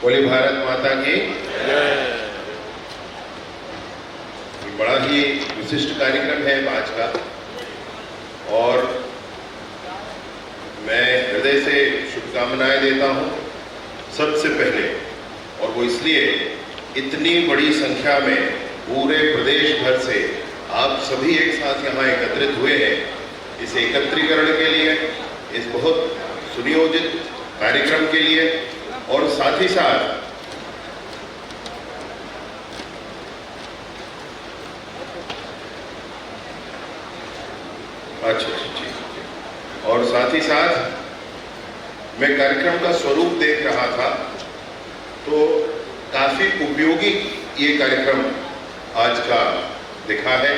बोले भारत माता की। बड़ा ही विशिष्ट कार्यक्रम है आज का और मैं हृदय से शुभकामनाएं देता हूं सबसे पहले, और वो इसलिए इतनी बड़ी संख्या में पूरे प्रदेश भर से आप सभी एक साथ यहाँ एकत्रित हुए हैं इस एकत्रीकरण के लिए, इस बहुत सुनियोजित कार्यक्रम के लिए, और साथ ही साथ और साथ ही साथ मैं कार्यक्रम का स्वरूप देख रहा था तो काफी उपयोगी ये कार्यक्रम आज का दिखा है,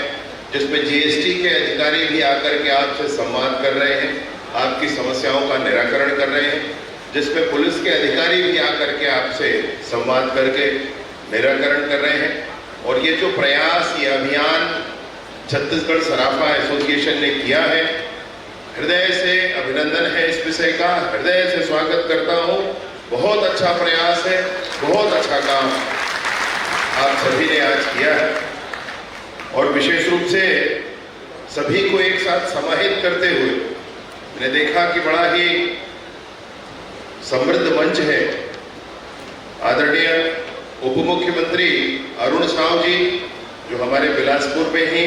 जिसमें जीएसटी के अधिकारी भी आकर के आपसे संवाद कर रहे हैं, आपकी समस्याओं का निराकरण कर रहे हैं, जिसमें पुलिस के अधिकारी भी आकर के आपसे संवाद करके निराकरण कर रहे हैं। और ये जो प्रयास, ये अभियान छत्तीसगढ़ सराफा एसोसिएशन ने किया है, हृदय से अभिनंदन है, इस विषय का हृदय से स्वागत करता हूं। बहुत अच्छा प्रयास है, बहुत अच्छा काम आप सभी ने आज किया है और विशेष रूप से सभी को एक साथ समाहित करते हुए मैंने देखा कि बड़ा ही समृद्ध मंच है। आदरणीय उप मुख्यमंत्री अरुण साव जी, जो हमारे बिलासपुर में ही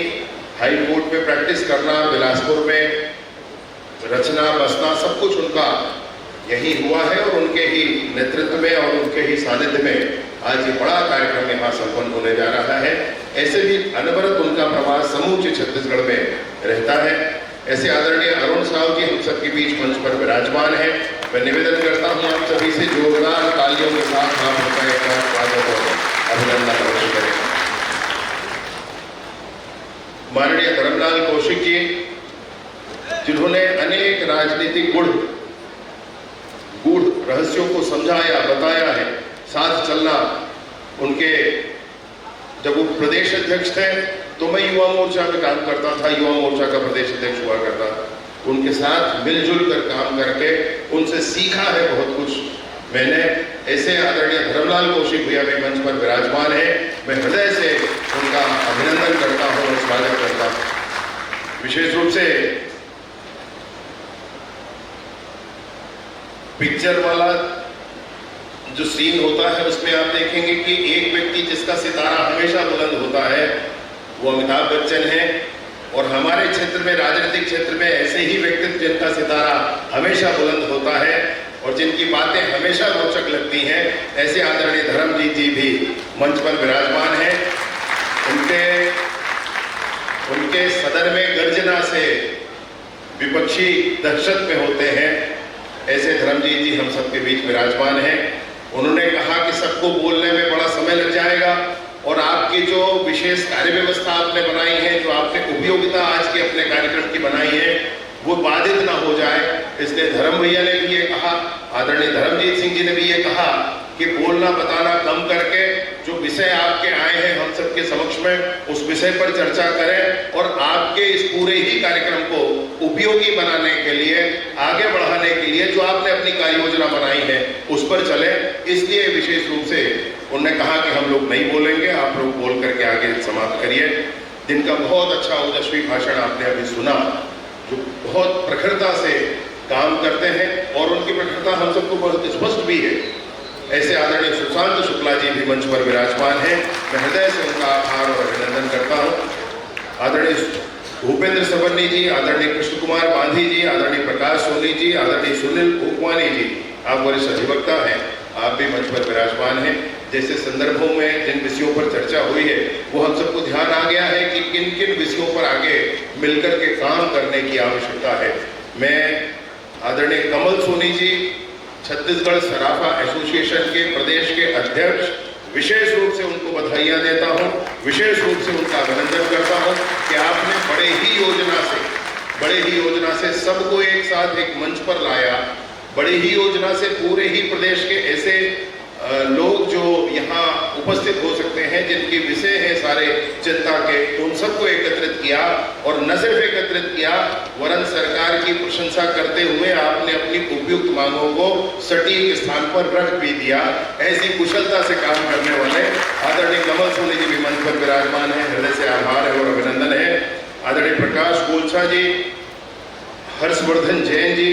हाई कोर्ट में प्रैक्टिस करना, बिलासपुर में रचना बसना सब कुछ उनका यही हुआ है और उनके ही नेतृत्व में और उनके ही सानिध्य में आज ये बड़ा कार्यक्रम यहाँ संपन्न होने जा रहा है। ऐसे भी अनवरत उनका प्रवास समूचे छत्तीसगढ़ में रहता है। ऐसे आदरणीय अरुण साव जी हम सबके बीच मंच पर विराजमान है। मैं निवेदन करता हूँ आप सभी से जोरदार तालियों के साथ आप उनका एक बार स्वागत और अभिनंदन अवश्य करें। माननीय धर्मलाल कौशिक जी, जिन्होंने अनेक राजनीतिक गूढ़ रहस्यों को समझाया, बताया है, साथ चलना उनके, जब वो प्रदेश अध्यक्ष थे तो मैं युवा मोर्चा में काम करता था, युवा मोर्चा का प्रदेश अध्यक्ष हुआ करता, उनके साथ मिलजुल कर काम करके उनसे सीखा है बहुत कुछ मैंने। ऐसे आदरणीय धर्मलाल कौशिक भैया भी मंच पर विराजमान है, मैं हृदय से उनका अभिनंदन करता हूँ और स्वागत करता हूँ। विशेष रूप से पिक्चर वाला जो सीन होता है उसमें आप देखेंगे कि एक व्यक्ति जिसका सितारा हमेशा बुलंद होता है वो अमिताभ बच्चन है, और हमारे क्षेत्र में, राजनीतिक क्षेत्र में ऐसे ही व्यक्तित्व जिनका सितारा हमेशा बुलंद होता है और जिनकी बातें हमेशा रोचक लगती हैं, ऐसे आदरणीय धर्मजीत जी भी मंच पर विराजमान हैं। उनके सदन में गर्जना से विपक्षी दहशत में होते हैं, ऐसे धर्मजीत जी हम सबके बीच विराजमान हैं। उन्होंने कहा कि सबको बोलने में बड़ा समय लग जाएगा और आपकी जो विशेष कार्य व्यवस्था आपने बनाई है, जो आपने उपयोगिता आज के अपने कार्यक्रम की बनाई है, वो बाधित ना हो जाए, इसलिए धर्म भैया ने भी ये कहा, आदरणीय धर्मजीत सिंह जी ने भी ये कहा कि बोलना बताना कम करके जो विषय आपके आए हैं हम सबके समक्ष में, उस विषय पर चर्चा करें और आपके इस पूरे ही कार्यक्रम को उपयोगी बनाने के लिए, आगे बढ़ाने के लिए जो आपने अपनी कार्य योजना बनाई है उस पर चले। इसलिए विशेष रूप से उन्होंने कहा कि हम लोग नहीं बोलेंगे, आप लोग बोल करके आगे समाप्त करिए। जिनका बहुत अच्छा ओजस्वी भाषण आपने अभी सुना, जो बहुत प्रखरता से काम करते हैं और उनकी प्रखरता हम सबको बहुत स्पष्ट भी है, ऐसे आदरणीय सुशांत शुक्ला जी भी मंच पर विराजमान हैं। मैं हृदय से उनका आभार और अभिनंदन करता हूँ। आदरणीय भूपेंद्र सबन्नी जी, आदरणीय कृष्ण कुमार बांधी जी, आदरणीय प्रकाश सोनी जी, आदरणीय सुनील उकवानी जी, आप वरिष्ठ अधिवक्ता हैं, आप भी मंच पर विराजमान हैं। जैसे संदर्भों में जिन विषयों पर चर्चा हुई है वो हम सबको ध्यान आ गया है कि किन किन विषयों पर आगे मिलकर के काम करने की आवश्यकता है। मैं आदरणीय कमल सोनी जी, छत्तीसगढ़ सराफा एसोसिएशन के प्रदेश के अध्यक्ष, विशेष रूप से उनको बधाइयां देता हूं, विशेष रूप से उनका अभिनंदन करता हूं कि आपने बड़े ही योजना से सबको एक साथ एक मंच पर लाया, बड़ी ही योजना से पूरे ही प्रदेश के ऐसे लोग जो यहाँ उपस्थित हो सकते हैं, जिनके विषय हैं सारे सारे चिंता के, उन सबको एकत्रित किया और न सिर्फ एकत्रित किया वरन सरकार की प्रशंसा करते हुए आपने अपनी उपयुक्त मांगों को सटीक स्थान पर रख भी दिया। ऐसी कुशलता से काम करने वाले आदरणीय कमल सोनी जी भी मंच पर विराजमान है, हृदय से आभार है और अभिनंदन है। आदरणीय प्रकाश गोलछा जी, हर्षवर्धन जैन जी,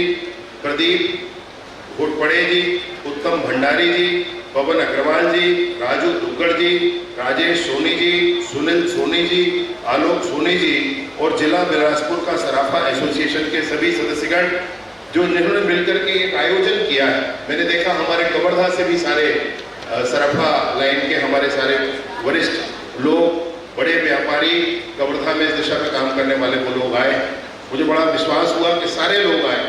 प्रदीप घोटपड़े जी, उत्तम भंडारी जी, पवन अग्रवाल जी, राजू दुग्गड़ जी, राजेश सोनी जी, सुनील सोनी जी, आलोक सोनी जी और जिला बिलासपुर का सराफा एसोसिएशन के सभी सदस्यगण जो जिन्होंने मिलकर के एक आयोजन किया है। मैंने देखा हमारे कवर्धा से भी सारे सराफा लाइन के हमारे सारे वरिष्ठ लोग, बड़े व्यापारी कवर्धा में इस दिशा में काम करने वाले वो लोग आए। मुझे बड़ा विश्वास हुआ कि सारे लोग आए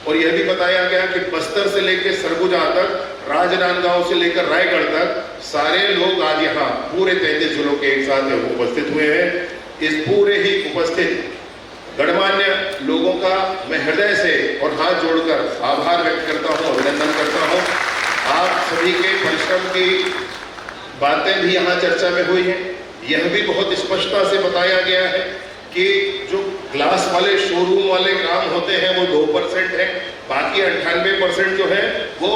और यह भी बताया गया कि बस्तर से लेकर सरगुजा तक, राजनांदगांव से लेकर रायगढ़ तक सारे लोग आज यहाँ पूरे 33 जिलों के एक साथ उपस्थित हुए हैं। इस पूरे ही उपस्थित गणमान्य लोगों का मैं हृदय से और हाथ जोड़कर आभार व्यक्त करता हूँ, अभिनंदन करता हूँ। आप सभी के परिश्रम की बातें भी यहाँ चर्चा में हुई हैं। यह भी बहुत स्पष्टता से बताया गया है कि जो ग्लास वाले शोरूम वाले काम होते हैं वो 2% है, बाकी 98% जो है वो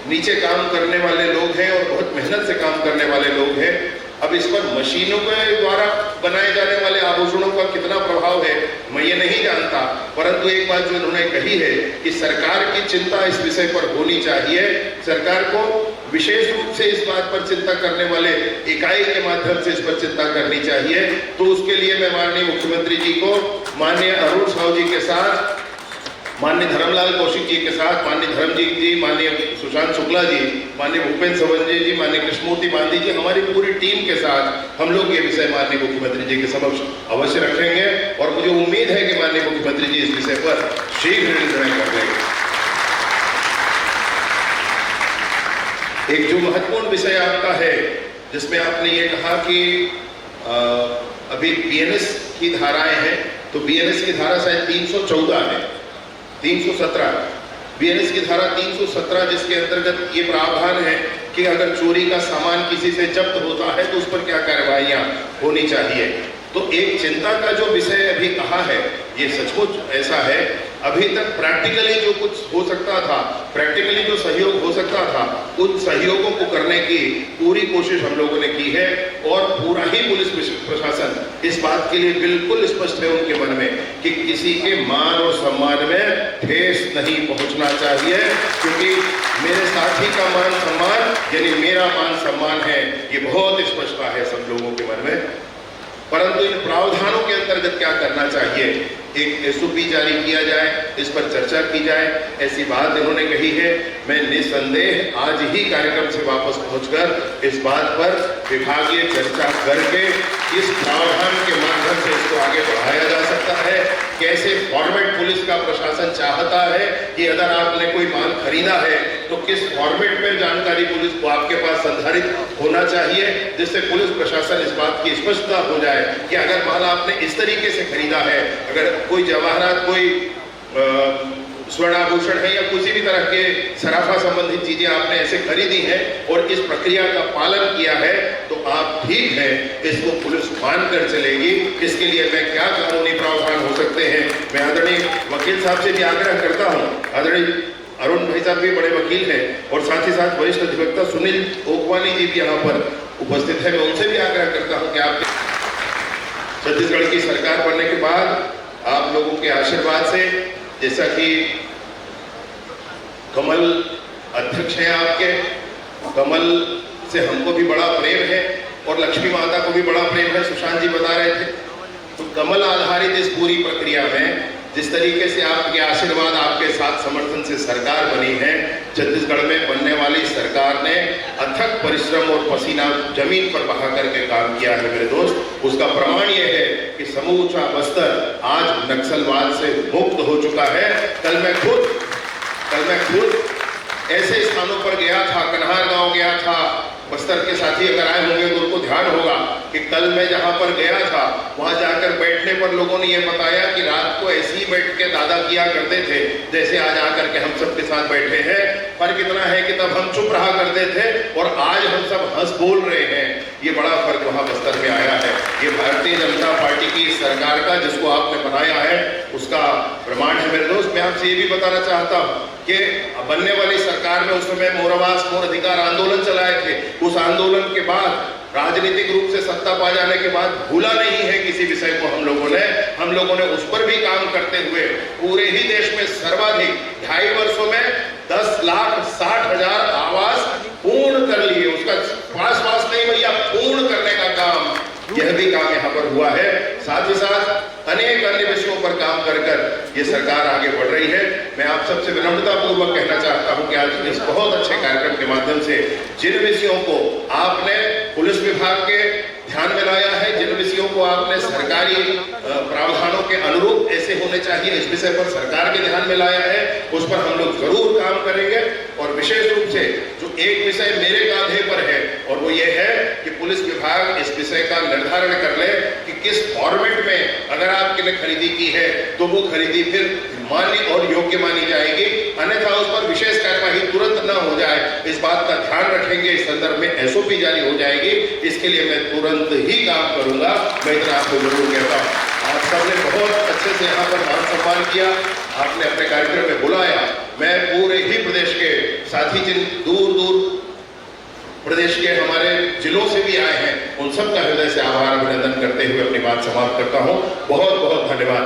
नीचे काम करने वाले लोग हैं और बहुत मेहनत से काम करने वाले लोग हैं। अब इस पर मशीनों के द्वारा बनाए जाने वाले आभूषणों का कितना प्रभाव है मैं ये नहीं जानता, परंतु एक बात जो इन्होंने कही है कि सरकार की चिंता इस विषय पर होनी चाहिए। सरकार को विशेष रूप से इस बात पर चिंता करने वाले इकाई के माध्यम से इस पर चिंता करनी चाहिए। तो उसके लिए मैं माननीय मुख्यमंत्री जी को, माननीय अरुण साहू जी के साथ, माननीय धर्मलाल कौशिक जी के साथ, माननीय धर्मजीत जी, माननीय सुशांत शुक्ला जी, माननीय भूपेन्द्र सवंजे जी, माननीय कृष्णमूर्ति बांदी जी, हमारी पूरी टीम के साथ हम लोग ये विषय माननीय मुख्यमंत्री जी के समक्ष अवश्य रखेंगे और मुझे उम्मीद है कि माननीय मुख्यमंत्री जी इस विषय पर शीघ्र निर्णय कर देंगे। एक जो महत्वपूर्ण विषय आपका है जिसमें आपने ये कहा कि अभी बीएनएस की धाराएं हैं, तो बीएनएस की धारा शायद 314 है, 317 बीएनएस की धारा 317 जिसके अंतर्गत ये प्रावधान है कि अगर चोरी का सामान किसी से जब्त होता है तो उस पर क्या कार्रवाइयां होनी चाहिए। तो एक चिंता का जो विषय अभी कहा है ये सचमुच ऐसा है। अभी तक प्रैक्टिकली जो कुछ हो सकता था, प्रैक्टिकली जो सहयोग हो सकता था, उन सहयोगों को करने की पूरी कोशिश हम लोगों ने की है और पूरा ही पुलिस प्रशासन इस बात के लिए बिल्कुल स्पष्ट है उनके मन में कि किसी के मान और सम्मान में ठेस नहीं पहुंचना चाहिए, क्योंकि मेरे साथी का मान सम्मान यानी मेरा मान सम्मान है, ये बहुत स्पष्टता है सब लोगों के मन में। परंतु इन प्रावधानों के अंतर्गत क्या करना चाहिए, एक एसओपी जारी किया जाए, इस पर चर्चा की जाए, ऐसी बात इन्होंने कही है। मैं निसंदेह आज ही कार्यक्रम से वापस पहुंचकर इस बात पर विभागीय चर्चा करके इस प्रावधान के माध्यम से इसको आगे बढ़ाया जा सकता है। कैसे फॉर्मेट पुलिस का प्रशासन चाहता है कि अगर आपने कोई माल खरीदा है तो किस फॉर्मेट में जानकारी पुलिस को आपके पास संधारित होना चाहिए, जिससे पुलिस प्रशासन इस बात की स्पष्टता हो जाए कि अगर माल आपने इस तरीके से खरीदा है, अगर कोई जवाहरात, कोई स्वर्णाभूषण है या किसी भी तरह के सराफा संबंधित चीजें आपने ऐसे खरीदी हैं और इस प्रक्रिया का पालन किया है तो आप ठीक है, इसको पुलिस मानकर चलेगी। इसके लिए मैं क्या कानूनी प्रावधान हो सकते हैं, मैं आदरणीय वकील साहब से भी आग्रह करता हूं। आदरणीय अरुण भाई साहब भी बड़े वकील हैं और साथ ही साथ वरिष्ठ अधिवक्ता सुनील ओकवानी जी भी यहाँ पर उपस्थित है। मैं उनसे भी आग्रह करता हूँ कि आप छत्तीसगढ़ की सरकार बनने के बाद आप लोगों के आशीर्वाद से, जैसा कि कमल अध्यक्ष हैं आपके, कमल से हमको भी बड़ा प्रेम है और लक्ष्मी माता को भी बड़ा प्रेम है, सुशांत जी बता रहे थे। तो कमल आधारित इस पूरी प्रक्रिया में जिस तरीके से आपके आशीर्वाद, आपके साथ समर्थन से सरकार बनी है, छत्तीसगढ़ में बनने वाली सरकार ने अथक परिश्रम और पसीना जमीन पर बहा करके काम किया है मेरे दोस्त। उसका प्रमाण यह है कि समूचा बस्तर आज नक्सलवाद से मुक्त हो चुका है। कल मैं खुद ऐसे स्थानों पर गया था, कन्हार गांव गया था, बस्तर के साथी अगर आए होंगे तो उनको ध्यान होगा कि कल मैं जहां पर गया था वहां जाकर बैठने पर लोगों ने यह बताया कि रात को ऐसे ही बैठ के दादा किया करते थे जैसे आज आकर के हम सबके साथ बैठे हैं। फर्क इतना है कि तब हम चुप रहा करते थे और आज हम सब हंस बोल रहे हैं। ये बड़ा फर्क वहां बस्तर में आया है। ये भारतीय जनता पार्टी की सरकार का जिसको आपने बनाया है उसका प्रमाण है। मेरे दोस्त, मैं आपसे ये भी बताना चाहता हूँ कि बनने वाली सरकार में उस समय मोर आवाज मोर अधिकार आंदोलन चलाए थे। उस आंदोलन के बाद राजनीतिक रूप से सत्ता पा जाने के बाद भूला नहीं है किसी विषय को हम लोगों ने उस पर भी काम करते हुए पूरे ही देश में सर्वाधिक 2.5 वर्षों में 10,60,000 आवास पूर्ण कर लिए। उसका पास नहीं भैया, पूर्ण करने का काम, यह भी काम यहाँ पर हुआ है। साथ ही साथ अनेक अन्य विषयों पर काम कर ये सरकार आगे बढ़ रही है। मैं आप सबसे विनम्रता पूर्वक कहना चाहता हूं कि आज इस बहुत अच्छे कार्यक्रम के माध्यम से जिन विषयों को आपने पुलिस विभाग के ध्यान में लाया है, जिन विषयों को आपने सरकारी प्रावधानों के अनुरूप ऐसे होने चाहिए इस विषय पर सरकार के ध्यान में लाया है, उस पर हम लोग जरूर काम करेंगे। और विशेष रूप से जो एक विषय मेरे कांधे पर है और वो ये है कि पुलिस विभाग इस विषय का निर्धारण कर ले कि किस फॉर्मेट में अगर आपके लिए खरीदी की है तो वो खरीदी फिर मान्य और योग्य मानी जाएगी, अन्यथा उस पर विशेष कार्यवाही तुरंत न हो जाए, इस बात का ध्यान रखेंगे। इस संदर्भ में एसओपी जारी हो जाएगी, इसके लिए मैं तुरंत ही काम करूंगा। मैं इतना आपको जरूर कहता हूँ। आप सबने बहुत अच्छे से यहाँ पर मान सम्मान किया, आपने अपने कार्यक्रम में बुलाया। मैं पूरे ही प्रदेश के साथी जिन दूर प्रदेश के हमारे जिलों से भी आए हैं उन सब का हृदय से आभार अभिनंदन करते हुए अपनी बात समाप्त करता हूँ। बहुत बहुत धन्यवाद।